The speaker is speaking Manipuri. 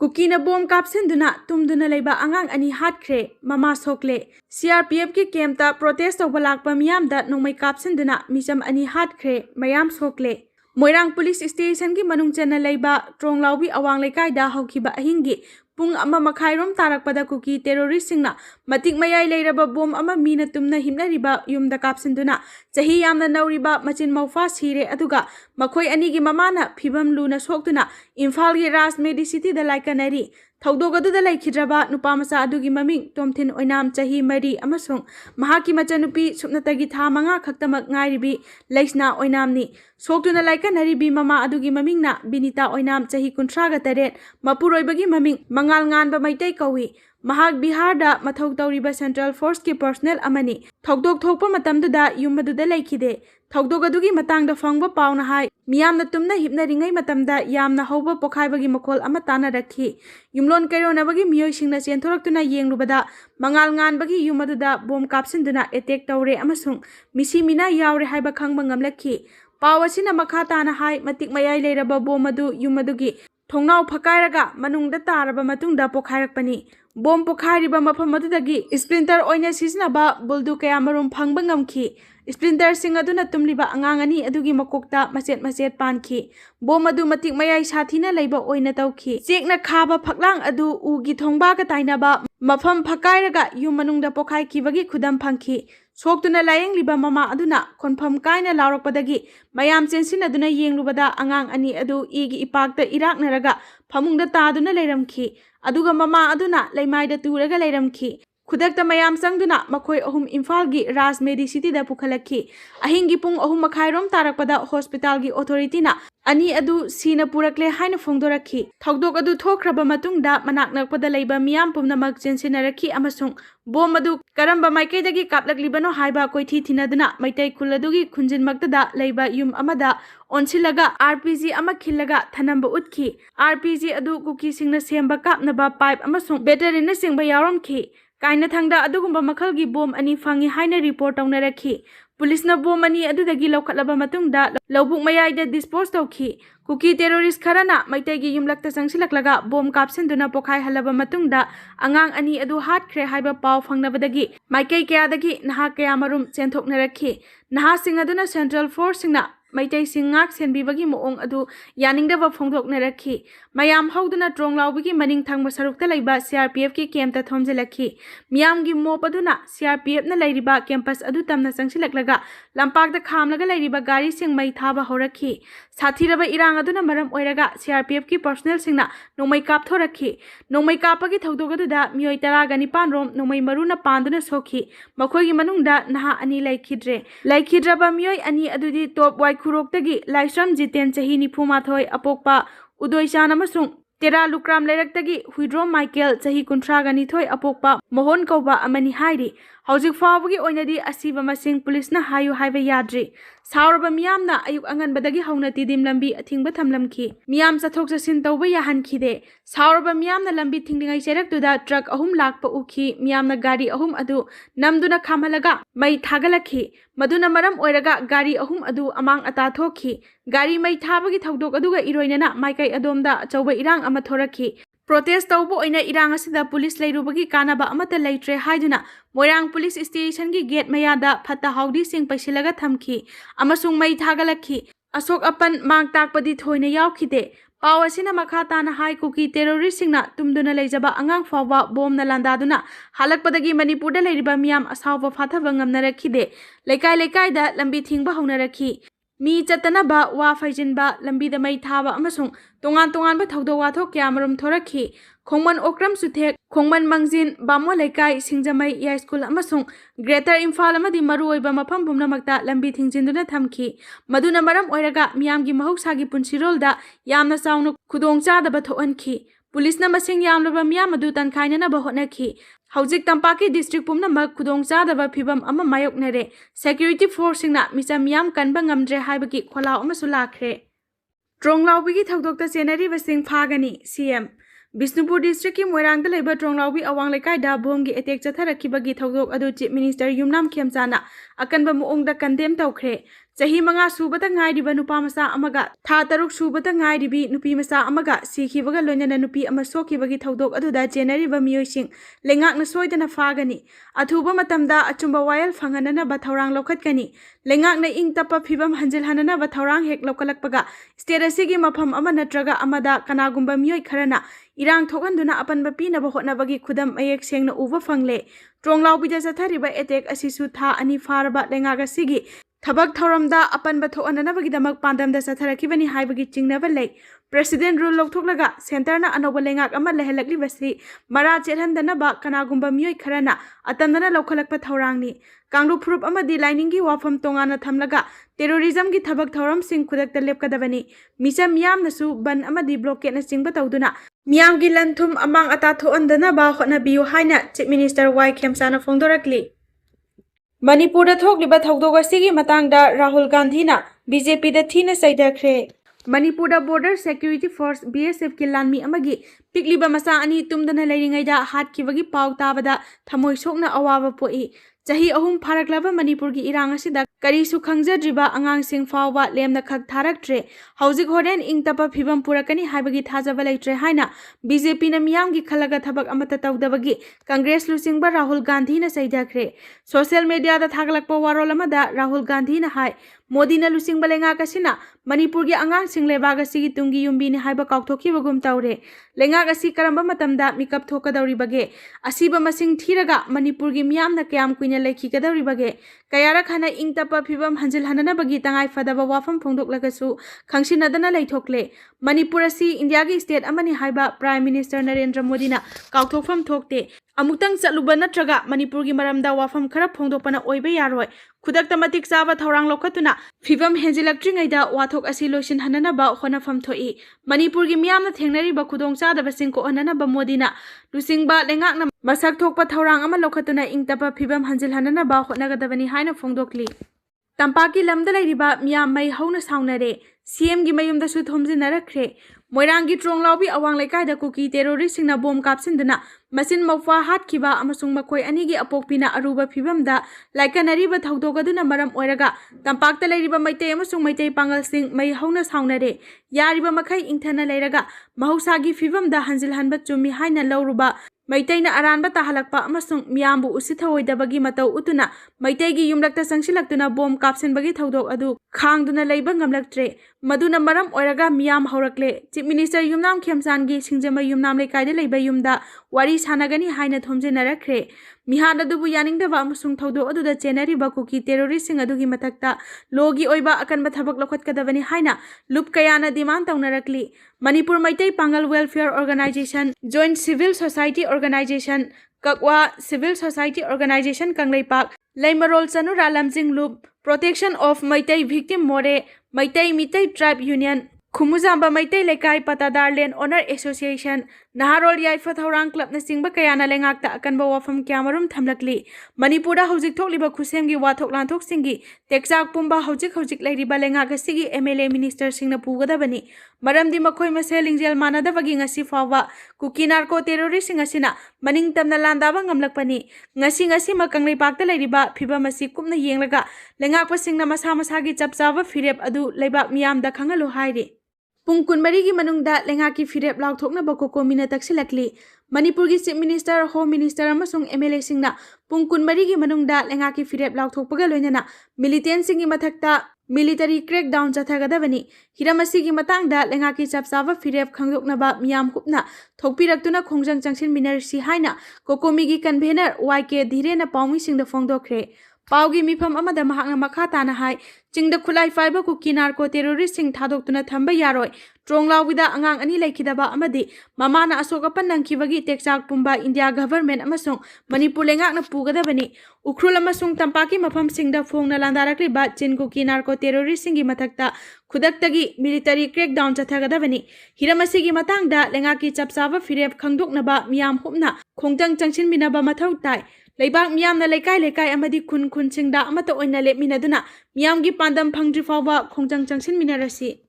Kukina bom kapsinduna tumduna leiba angang ani Haikhre mama Sokle CRPF ki kemta protest tawba lakpa miyamda nongmai kapsinduna misam ani Haikhre Mayam Sokle Moirang Police Station ki manung chana leiba Tronglaobigi awang lekaida haukiba ahingi pung ama makhairom tarakpada kuki terrorist singna matik mayai leiraba bom ama mina tumna himnariba yumda kapsinduna chahi yamna nauriba machin maufa Sire aduga makhoi anigi mamana phibam luna soktuna Imphal gi Ras Medi City da laikanari Thoudokta da laikhidraba nupamasa adugi maming tomthin oinam chahi mari amasung mahaki machanupi supnatagi tha manga khaktamak ngairibi leisna oinamni soktuna laikanari bi mama adugi mamingna binita oinam chahi 38 mapuroibagi maming mangal nganba maitai kawi mahak Bihar da mathau tauriba Central Force ki personnel amani Thoudok thokpa matamduda yumaduda laikhide Thoudok adugi matangda fangba pauna hai miyamna tumna hipna ringai matamda yamna hauba pokhaibagi makhol ama tana rakhi yumlon kaironabagi miyoi singna chenthoraktuna yenglubada mangal nganbagi yumaduda bom kapsinduna attack taure amasung misi mina yaure haiba khangba ngamlakhi pawasina makha tana hai matik mayai leiraba bom adu yumadugi thongnau phakairaga manungda taraba matungda pokhairakpani bom pokhairiba mafam adudagi splinter oina sisinaba buldu kaya marum phangba ngamkhi Splinter sing aduna tumliba angangani adugi makokta macet panki bom adu matik mayai sathina leiba oina tawki chekna khaba phaklang adu ugi thongba ka tainaba mafam phakairaga yum manungda pokhai kibagi khudam phangki soktuna layeng liba mama aduna konfam kaina laurakpadagi mayam chensin aduna yenglubada angang ani adu igi ipakta iraknaraga phamungda taduna leiramki aduga mama aduna leimaida turaga leiramki Khudakta mayam sangduna makhoi ahum Imphal gi Ras Medi City da pukhalakhi ahingi pung ahum makhairom tarakpada hospital gi authority na ani adu sina purakle haina phongdorakhi Thoudok adu thokraba matungda manaknakpada leiba miyam pumnamak chensinaraki amasung bom adu karamba maikaidagi kaplaklibano haiba koithi thinaduna maitai khuladugi khunjinmaktada leiba yum amada onsilaga RPG ama khillaga thanamba utkhi RPG adu kuki singna semba kapnaba pipe amasung battery na singba yaramkhi Kaina thangda adugumba makhalgi bom ani fangi haina report tawnarakhi Police na bom ani adudagi lawkhatlaba matungda lawbuk mayaida dispose tawkhi kuki terrorist kharana maitagi yumlakta sangsilaklaga bom kapsinduna pokhai halaba matungda angang ani adu Haikhre haiba paw fangnabadagi maikai kayadagi naha kaya marum chenthoknarakhi naha sing aduna Central Force singna Maitai singak senbibagi moong adu yaningdaba phongdoknarakhi mayam hauduna Tronglaobigi maning thangba sarukta leiba CRPF ki kemta thomjelakhi miyamgi mop aduna CRPF na leiriba campus adu tamna sangsilaklaga lampakda khamlaga leiriba gari sing mai thaba horakhi sathiraba irang aduna maram oiraga CRPF ki personnel singna nongmai kapthorakhi nongmai kapagi Thoudok aduda miyoi 19 rom nongmai maruna panduna sokhi makhoigi manungda naha ani laikhidraba miyoi ani adudi top white Kuroktagi Laisram Jiten chahi nifumathoi apokpa Udoichan amasung Tera Lukram Leiraktagi Huidrom Michael chahi 32 apokpa Mohon kauba amani hairi Haujik fawagi oinadi asiba masing police na hayu haiba yadri Sauraba miyamna ayuk anganbadagi haunati dim lambi athingba thamlamki miyam chathok chasin tawba yahankhide Sauraba miyamna lambi thinglingai cheraktuda truck ahum lakpa ukhi miyamna gari ahum adu namduna khamalaga mai thagalakhi maduna maram oiraga gari ahum adu amang ata thokhi gari mai thabagi Thoudok aduga iroinana maikai adomda chawba irang ama thorakhi Protest tawbo oina irang asida police leirubagi kanaba amata leitre haiduna Moirang Police Station gi gate mayada phata haudi sing paisilaga thamki amasung mai thagalakhi Asok apan mang takpadi thoina yawkhide pawasina makha tana hai kuki terrorist singna tumduna leijaba angang fawa bom na landaduna halakpadagi Manipurda leiriba miyam asawba phathaba ngamnarakhide lekai da lambi thingba haunarakhi Mi chatanaba wa faijinba lambi da mai thaba amasung tongan ba Thoudok wathok kyamarum thorakhi Khongman Okram Suthek Khongman Mangjin Bamo Lekai Singjamai Ya School amasung Greater Imphal amadi maruoiba mafam pumnamakta lambi thingjinduna thamki maduna maram oiraga miyamgi mahoksagi punsirolda yamna chaunu khudongchadaba thohanki Police na masing yamlaba miyam adu tankhainanaba hotnakhi Haujik Tampaki district pumnamak khudongchadaba phibam ama mayoknare security force singna micham yam kanba ngamdre haibagi kholau amasu lakhre Tronglaobigi Thoudokta chenari basing Fagani CM Bisnupur district ki Moirangda leiba Tronglaobigi awang lekai da bom gi attack chatharakibagi Thoudok adu chief minister Yumnam Khemchana akanba muongda condemn tawkhre Chahi manga subata ngairiba nupa masa amaga tha taruk subata ngairibi nupi masa amaga sikhibaga loinana nupi ama sokibagi thaudok aduda jenariba miyoising lengak na soidana fagani athuba matamda achumba wayal fanganana ba thaurang lokhatkani lengak na ing tapa phibam hanjil hanana ba thaurang hek lokalakpaga state asigi mafam ama natraga amada kanagumba miyoi kharana irang thokanduna apanba pinaba hotnabagi khudam ayek sengna uba fangle Tronglaobigi sathariba attack asisu tha ani faraba lengak asigi Thabak Thauramda apanba thoananabagidamag pandamda satharakibani haibagi chingnaba lei President rule lokthoknaga centerna anoba lengak ama lehelakli mara chelhandanaba kanagumba miyoi kharana atandana lokhalakpa thaurangni Kanglu Phurup amadi liningi wafam tongana thamlaga terrorism gi thabak thauram sing khudakta lepkadabani misam yamnasu ban amadi blockade na chingba tawduna miyam gi lanthum amang ata thoandana ba hotna biu haina chief minister Haikhre sana phongdorakli Manipur da thokliba thaudok asigi matangda Rahul Gandhi na BJP da thina saidakre Manipur da border security force BSF ki lanmi amagi pikliba masa ani tumdana leiringai da hatkibagi pau tabada thamoi sokna awaba poi chahi ahum pharaklaba Manipur gi irang asida karisu khangjadriba angang sing fawba lemna khak tharaktre hauzik horen ingtapa phibam purakani haibagi thajaba leitre haina BJP na miyam gi khalaga thabak amata tawdabagi Congress lusingba Rahul Gandhi na saidakre social media da thaglakpa warol amada Rahul Gandhi na hai Modi na lusingba lenga kasina Manipur gi angang sing lebaga sigi tungi yumbi ni haiba kauthokibagum tawre lenga asi karamba matamda mikap thokadawri bage asiba masing thiraga Manipur gi miyam na kyam kuina lekhi kadawri bage kayara khana ingtapa phibam hanjil hanana bagi tangai fadaba wafam phongdoklagasu khangsinadana leithokle Manipur asi India gi state amani haiba Prime Minister Narendra Modi na kauthokfam thokte amutang chatluba natraga Manipur gi maramda wafam khara phongdokpana oiba yaroi khudakta matik chaba thaurang lokhatuna phibam henjilaktringaida wathok asi loisin hanana ba honafam thoi Manipur gi miyamna thengnari ba khudong chadaba singko hanana ba Modina lusingba lengak na masak thokpa thaurang ama lokhatuna ingtapa phibam hanjil hanana ba honagadabani haina phongdokli Tampaki lamda lairiba miyam mai hauna saunare CM gi mayumda su thomjinarakre Moirangi Tronglaobi awang lekai kuki terrorist singna bom kapsinduna masin mawfa hatkiba amasung makoi anigi apokpina aruba phibamda laikanariba thaudogaduna maram oiraga tampakta leiriba maitei amasung maitei pangal sing mai hauna saunare yariba makai ingthana leiraga mahausagi phibamda hanjil hanba chumi haina lauruba Maitei na aranba tahalakpa amasung miyambu usithawoidabagi matau utuna maiteigi yumlakta sangsilaktuna bom kapsinbagi thaudok adu khangduna leiba ngamlaktre maduna maram oiraga miyam haurakle chief minister yumnam khemsangi singjama yumnam leikaida leiba yumda wari sanagani haina thomjinarakre mihana dubu yaningdaba amasung thaudok aduda chenariba kuki terrorist sing adugi matakta logi oiba akanba thabak lokhatkadabani haina lup kayana demand tawnarakli Manipur Maitei Pangal Welfare Organization Joint Civil Society Organization Kakwa Civil Society Organization Kangleipak Leimarol Chanura Lamjing Loop Protection of Maitei Victim More Maitei Mitai Tribe Union Khumuzamba Maitei Lekai Patadar Land Owner Association Naharol Yaifa Thaurang Club na singba kayana lengakta akanba wafam kyamarum thamlakli Manipura hojik thokliba khusemgi wathok lanthok singi tekjak pumba hojik leiriba lengaka sigi MLA minister singna pugadabani maramdi makhoi mase lingjel manadabagi ngasi fawa kuki narco terrorist singasina maning tamna landaba ngamlakpani ngasi makanglei pakta leiriba phiba masi kumna yenglaga lengakpa singna masa masagi chapchaba firep adu leibak miyamda khangalu hairi Pung kunmarigi manungda lengaki firep laukthokna bakoko mina taksilakli Manipur gi chief minister home minister amasung MLA singna pung kunmarigi manungda lengaki firep laukthokpaga loinana militant singi mathakta military crackdown chathagadabani hiramasi gi matangda lengaki chapchaba firep khangdoknaba miyam kupna thokpiraktuna khongjang changsin minarsi haina kokomi gi convener YK Dhirena paumi singda phongdokre Paugi mifam amada mahakna makha tana hai chingda khulai faiba ku kinar ko terrorist sing thadoktuna thamba yaroi Tronglaobida angang ani laikidaba amadi mamana asoka panangkibagi tekchak pumba India government amasung Manipur lengakna pugadabani ukrul amasung tampaki mafam singda phongna landarakli ba chingu kinar ko terrorist singi mathakta khudaktagi military crackdown chathagadabani hiramasi gi matangda lengaki chapchaba firep khangdoknaba miyam hupna khongjang changsin minaba mathau tai Leibak miyam na lekai amadi kun singda amata oina lepminaduna miyam gi pandam phangdri fawba khongjang changsin minarasi